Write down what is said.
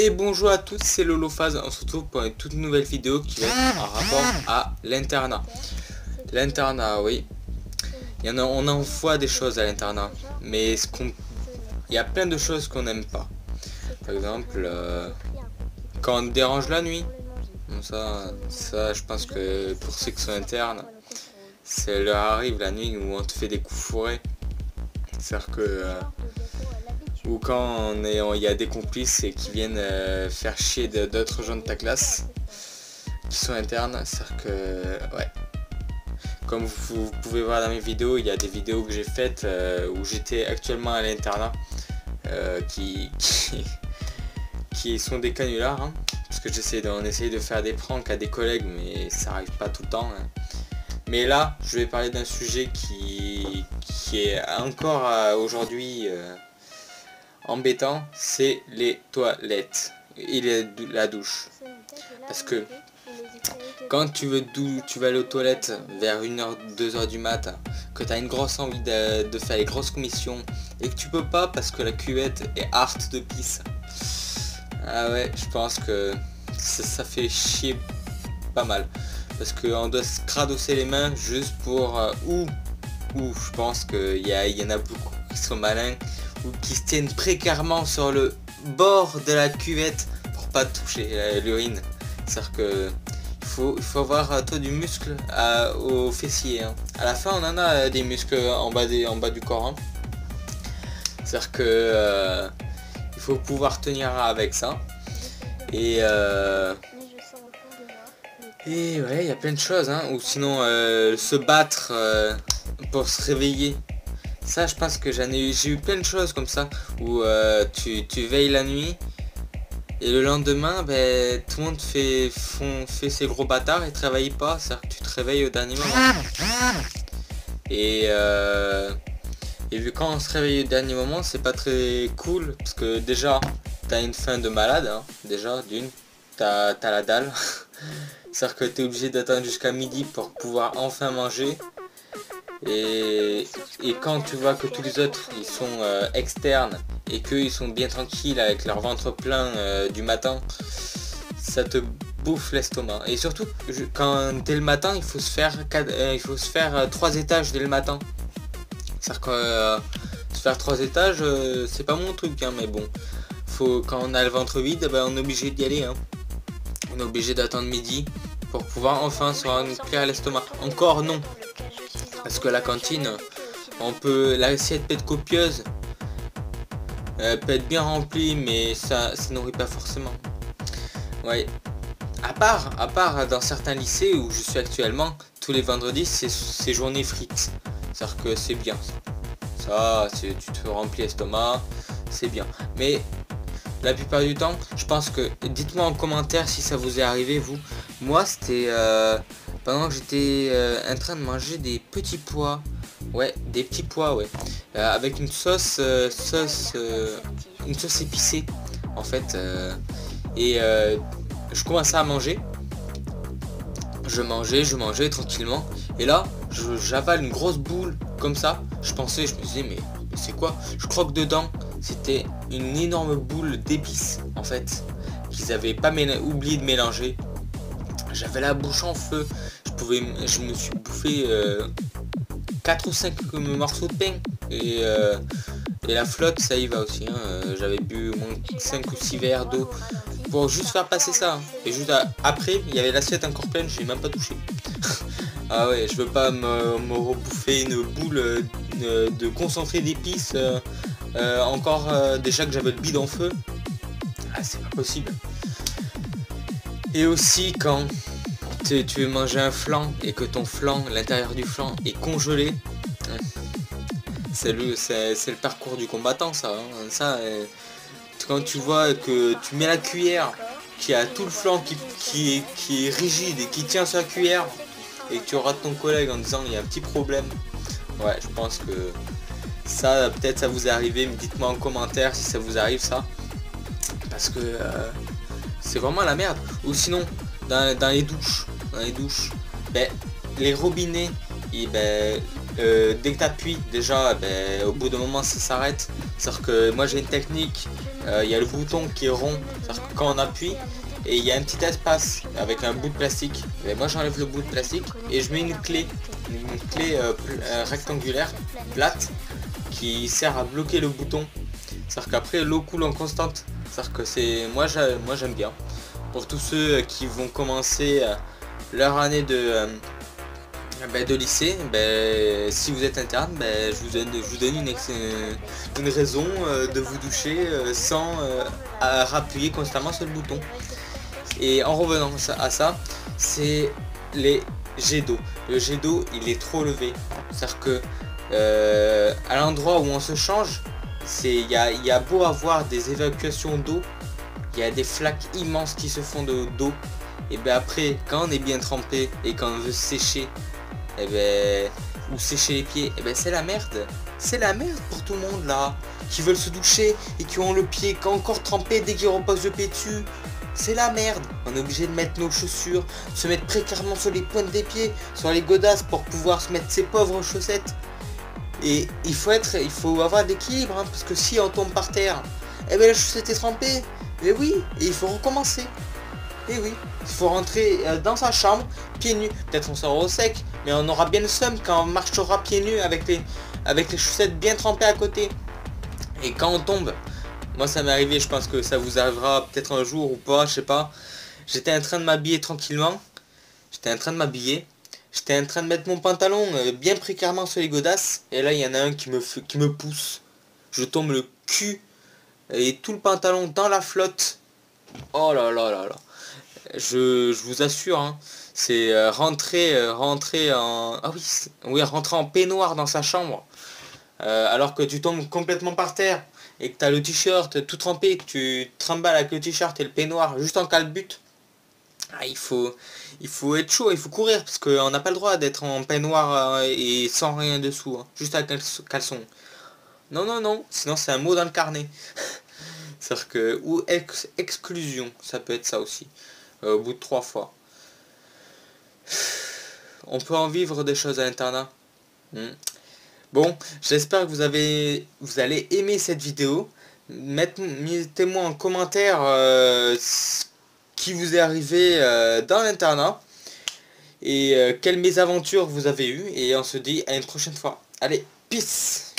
Et bonjour à tous, c'est Lolophase. On se retrouve pour une toute nouvelle vidéo qui va être en rapport à l'internat. L'internat, oui. On en voit des choses à l'internat, mais il y a plein de choses qu'on n'aime pas. Par exemple, quand on dérange la nuit. Bon, ça, je pense que pour ceux qui sont internes, ça leur arrive la nuit où on te fait des coups fourrés. C'est-à-dire que ou quand il y a des complices et qui viennent faire chier d'autres gens de ta classe qui sont internes, c'est-à-dire que ouais. Comme vous pouvez voir dans mes vidéos, il y a des vidéos que j'ai faites où j'étais actuellement à l'internat qui sont des canulars, hein, parce que on essaye de faire des pranks à des collègues, mais ça arrive pas tout le temps, hein. Mais là, je vais parler d'un sujet qui est encore aujourd'hui embêtant, c'est les toilettes et la douche. Parce que quand tu vas aller aux toilettes vers 1h, 2h du mat, que tu as une grosse envie de faire les grosses commissions et que tu peux pas parce que la cuvette est hard de pisse. Ah ouais, je pense que ça fait chier pas mal. Parce qu'on doit se cradosser les mains juste pour... ou je pense qu'il y en a beaucoup qui sont malins ou qui se tiennent précairement sur le bord de la cuvette pour pas toucher l'urine. C'est-à-dire que il faut avoir du muscle au fessier, hein. À la fin on en a des muscles en bas du corps, hein. C'est-à-dire que il faut pouvoir tenir avec ça. Et ouais, il y a plein de choses, hein. Ou sinon se battre pour se réveiller. Ça, je pense que j'ai eu plein de choses comme ça où tu veilles la nuit et le lendemain, ben, tout le monde fait ses gros bâtards et travaille pas. C'est-à-dire que tu te réveilles au dernier moment. Et vu quand on se réveille au dernier moment, c'est pas très cool parce que déjà t'as une faim de malade, hein. Déjà t'as la dalle. C'est-à-dire que tu es obligé d'attendre jusqu'à midi pour pouvoir enfin manger. Et quand tu vois que tous les autres ils sont externes et qu'ils sont bien tranquilles avec leur ventre plein du matin, ça te bouffe l'estomac. Et surtout, quand dès le matin, il faut se faire 3 étages dès le matin. C'est-à-dire que se faire 3 étages, c'est pas mon truc, hein, mais bon. Quand on a le ventre vide, ben, on est obligé d'y aller, hein. On est obligé d'attendre midi pour pouvoir enfin se remplir l'estomac. Encore non. Parce que la cantine, l'assiette peut être copieuse, peut être bien remplie, mais ça nourrit pas forcément. Ouais. À part dans certains lycées où je suis actuellement, tous les vendredis c'est journée frites. C'est-à-dire que c'est bien ça. Tu te remplis l'estomac, c'est bien. Mais la plupart du temps, je pense que, dites-moi en commentaire si ça vous est arrivé vous. Moi c'était pendant que j'étais en train de manger des petits pois. Ouais, des petits pois, ouais. Avec une sauce épicée en fait. Je commençais à manger. Je mangeais tranquillement. Et là, j'avale une grosse boule comme ça. Je me disais mais c'est quoi? Je croque dedans. C'était une énorme boule d'épices en fait qu'ils avaient pas oublié de mélanger. J'avais la bouche en feu. Je me suis bouffé 4 ou 5 morceaux de pain et la flotte ça y va aussi, hein. J'avais bu au moins 5 ou 6 verres d'eau pour juste faire passer ça, hein. Et juste après il y avait l'assiette encore pleine, je n'ai même pas touché. Ah ouais, je veux pas me rebouffer une boule de concentré d'épices encore déjà que j'avais le bide en feu. Ah, c'est pas possible. Et aussi quand tu veux manger un flan et que ton flan, l'intérieur du flan est congelé, c'est le parcours du combattant, ça, hein. Ça, quand tu vois que tu mets la cuillère, qui a tout le flan qui est rigide et qui tient sur la cuillère, et que tu rates ton collègue en disant il y a un petit problème. Ouais, je pense que ça, peut-être ça vous est arrivé, mais dites-moi en commentaire si ça vous arrive ça. Parce que c'est vraiment la merde. Ou sinon, dans les douches, ben, les robinets, et ben, dès que tu appuies, déjà, ben, au bout d'un moment ça s'arrête. C'est-à-dire que moi j'ai une technique il y a le bouton qui est rond, c'est-à-dire que quand on appuie, et il y a un petit espace avec un bout de plastique. Et moi j'enlève le bout de plastique et je mets une clé rectangulaire, plate, qui sert à bloquer le bouton. C'est-à-dire qu'après l'eau coule en constante. C'est-à-dire que c'est moi j'aime bien. Pour tous ceux qui vont commencer leur année de lycée, si vous êtes interne, je vous donne une raison de vous doucher sans appuyer constamment sur le bouton. Et en revenant à ça, c'est les jets d'eau. Le jet d'eau, il est trop levé. C'est-à-dire que à l'endroit où on se change, il y a beau avoir des évacuations d'eau, il y a des flaques immenses qui se font d'eau. Et après, quand on est bien trempé et quand on veut sécher, ou sécher les pieds, c'est la merde. C'est la merde pour tout le monde là, qui veulent se doucher et qui ont le pied encore trempé dès qu'ils reposent le pied dessus. C'est la merde. On est obligé de mettre nos chaussures, se mettre précairement sur les pointes des pieds, sur les godasses pour pouvoir se mettre ses pauvres chaussettes. Et il faut avoir de l'équilibre, hein, parce que si on tombe par terre, la chaussette est trempée. Mais oui, et il faut recommencer. Et oui, il faut rentrer dans sa chambre, pieds nus. Peut-être on sera au sec, mais on aura bien le seum quand on marchera pieds nus avec les chaussettes bien trempées à côté. Et quand on tombe, moi ça m'est arrivé, je pense que ça vous arrivera peut-être un jour ou pas, je sais pas. J'étais en train de m'habiller tranquillement. J'étais en train de mettre mon pantalon bien précairement sur les godasses. Et là il y en a un qui me pousse. Je tombe le cul et tout le pantalon dans la flotte. Oh là là là là. Je vous assure, hein, c'est rentrer en... Ah oui, rentrer en peignoir dans sa chambre. Alors que tu tombes complètement par terre et que tu as le t-shirt tout trempé, que tu te trimbales avec le t-shirt et le peignoir juste en calbut. Il faut être chaud, il faut courir parce qu'on n'a pas le droit d'être en peignoir et sans rien dessous, hein, juste avec caleçon. Non, non, non, sinon c'est un mot dans le carnet. C'est-à-dire que... Ou exclusion, ça peut être ça aussi. Au bout de 3 fois. On peut en vivre des choses à l'internat. Bon, j'espère que vous allez aimer cette vidéo. Mettez-moi en commentaire ce qui vous est arrivé dans l'internat. Et quelles mésaventures vous avez eues. Et on se dit à une prochaine fois. Allez, peace!